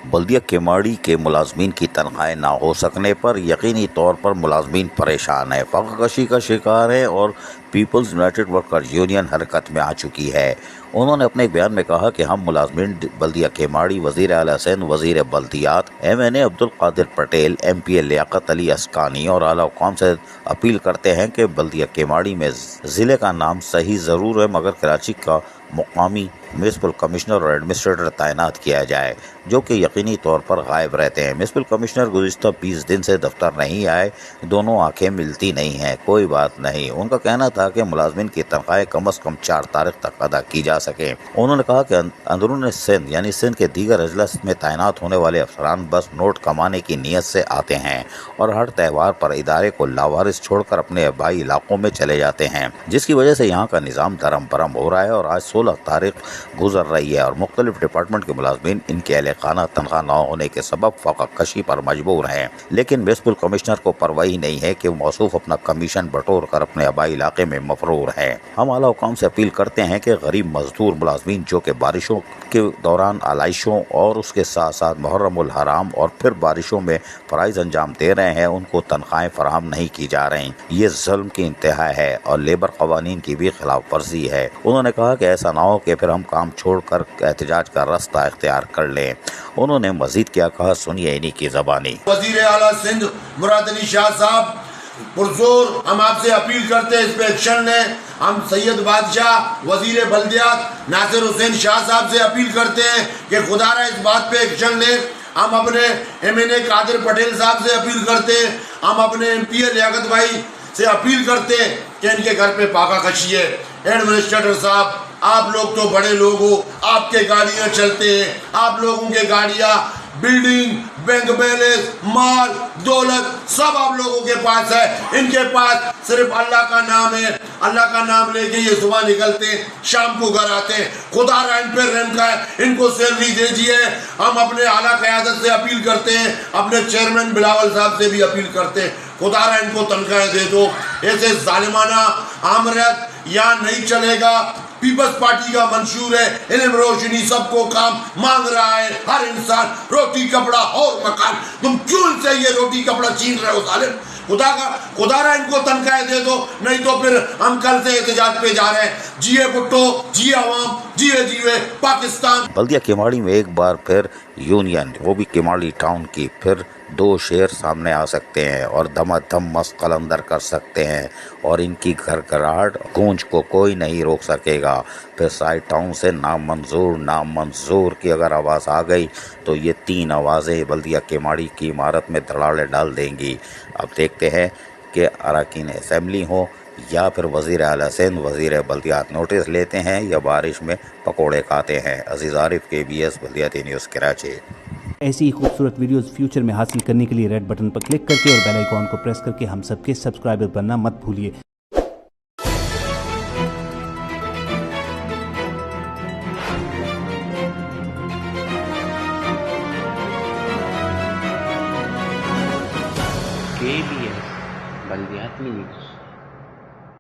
बल्दिया केमाड़ी के मुलाजमीन की तनख्वाहें ना हो सकने पर यकीनी तौर पर मुलाजमीन परेशान है, फ़ाक़ाकशी का शिकार है और पीपल्स यूनाइटेड वर्कर्स यूनियन हरकत में आ चुकी है। उन्होंने अपने एक बयान में कहा कि हम मुलाजमीन बल्दिया केमाड़ी, वज़ीर आला सिंध, वज़ीर बल्दियात MNA अब्दुल कादिर पटेल, MPA लियाकत अली अस्कानी और आला हुक्काम से अपील करते हैं कि बल्दिया केमाड़ी में ज़िले का नाम सही ज़रूर है मगर कराची का मुकामी म्यूनसिपल कमिश्नर और एडमिनिस्ट्रेटर तैनात किया जाए जो कि यकीनी तौर पर गायब रहते हैं। म्यूनसिपल कमिश्नर गुज़िश्ता 20 दिन से दफ्तर नहीं आए, दोनों आंखें मिलती नहीं हैं, कोई बात नहीं। उनका कहना था कि मुलाजमीन की तनख्वाहें कम अज़ कम 4 तारीख तक अदा की जा सकें। उन्होंने कहा कि अंदरून सिंध यानी सिंध के दीगर अजला में तैनात होने वाले अफसरान बस नोट कमाने की नीयत से आते हैं और हर त्यौहार पर इदारे को लावारिस छोड़कर अपने आबाई इलाकों में चले जाते हैं, जिसकी वजह से यहाँ का निज़ाम धर्म भरम हो रहा है और आज 16 तारीख गुजर रही है और मुख्तलिफ डिपार्टमेंट के मुलाजमीन इनके अहल-ए-खाना तनख्वाह न होने के सबब फ़ाक़ाकशी पर मजबूर हैं। लेकिन म्यूनसिपल कमिश्नर को परवाही नहीं है कि मौसूफ अपना कमीशन बटोर कर अपने आबाई इलाके में मफरूर है। हम आला हुक्काम से अपील करते हैं कि गरीब मजदूर मुलाजमीन जो कि बारिशों के दौरान आलाइशों और उसके साथ साथ मुहर्रमुल हराम और फिर बारिशों में फ़राइज़ अंजाम दे रहे हैं, उनको तनख्वाहें फराहम नहीं की जा रही। ये ज़ुल्म की इंतहा है और लेबर क़वानीन की भी खिलाफ वर्जी है। उन्होंने कहा कि ऐसा ना हो कि फिर हम काम छोड़कर एहतजाज का रास्ता इख्तियार कर लें। उन्होंने मजीद क्या कहा, सुनिए इन्हीं की ज़बानी। वज़ीर आला सिंध मुराद अली शाह साहब पुरजोर हम आपसे अपील करते हैं इस पे एक्शन लें। हम सैयद बादशाह वज़ीर बल्दियात नासिर हुसैन शाह साहब से अपील करते हैं कि खुदारा इस बात पे एक्शन लें। हम अपने MNA कादिर पटेल साहब से अपील करते हैं, हम अपने MPA लियाकत भाई से अपील करते हैं कि इनके घर पे फ़ाक़ाकशी है। एडमिनिस्ट्रेटर साहब, आप लोग तो बड़े लोग हो, आपके गाड़ियाँ चलते हैं, आप लोगों के गाड़ियाँ, बिल्डिंग, बैंक बैलेंस, माल दौलत सब आप लोगों के पास है। इनके पास सिर्फ अल्लाह का नाम है, अल्लाह का नाम लेके ये सुबह निकलते हैं, शाम को घर आते हैं। खुदा इन पे रहम का है, इनको सैलरी दीजिए। हम अपने आला क़यादत से अपील करते हैं, अपने चेयरमैन बिलावल साहब से भी अपील करते हैं, खुदा इनको तनख्वाहें दे दो। ऐसे जालिमाना आमरत यहाँ नहीं चलेगा। पीपल्स पार्टी का मंशूर है, इल्म रोशनी सबको काम मांग रहा है हर इंसान, रोटी कपड़ा और मकान। तुम क्यों इनसे ये रोटी कपड़ा छीन रहे हो जालिम? खुदारा इनको तनख्वाहें दे दो, नहीं तो फिर हम कल से एहतजाज पे जा रहे हैं। जिए भुट्टो, जिए अवाम, जिए जीवे पाकिस्तान। बल्दिया केमाड़ी में एक बार फिर यूनियन, वो भी केमाड़ी टाउन की, फिर 2 शेर सामने आ सकते हैं और धमाधम मस्त कलंदर कर सकते हैं और इनकी घरघराहट गूंज को कोई नहीं रोक सकेगा। फिर साइड टाउन से नामंजूर की अगर आवाज़ आ गई तो ये 3 आवाज़ें बल्दिया केमाड़ी की इमारत में धड़ाले डाल देंगी। अब देखते हैं कि अरकान असेंबली हो या फिर वज़ीर आला सिंध, वज़ीर बल्दियात नोटिस लेते हैं या बारिश में पकोड़े खाते हैं। अजीज़ आरिफ, KBS बल्दियाती न्यूज़ कराची। ऐसी ही खूबसूरत वीडियोस फ्यूचर में हासिल करने के लिए रेड बटन पर क्लिक करके और बेल आइकॉन को प्रेस करके हम सबके सब्सक्राइबर बनना मत भूलिए। KBS बल्दियाती न्यूज़।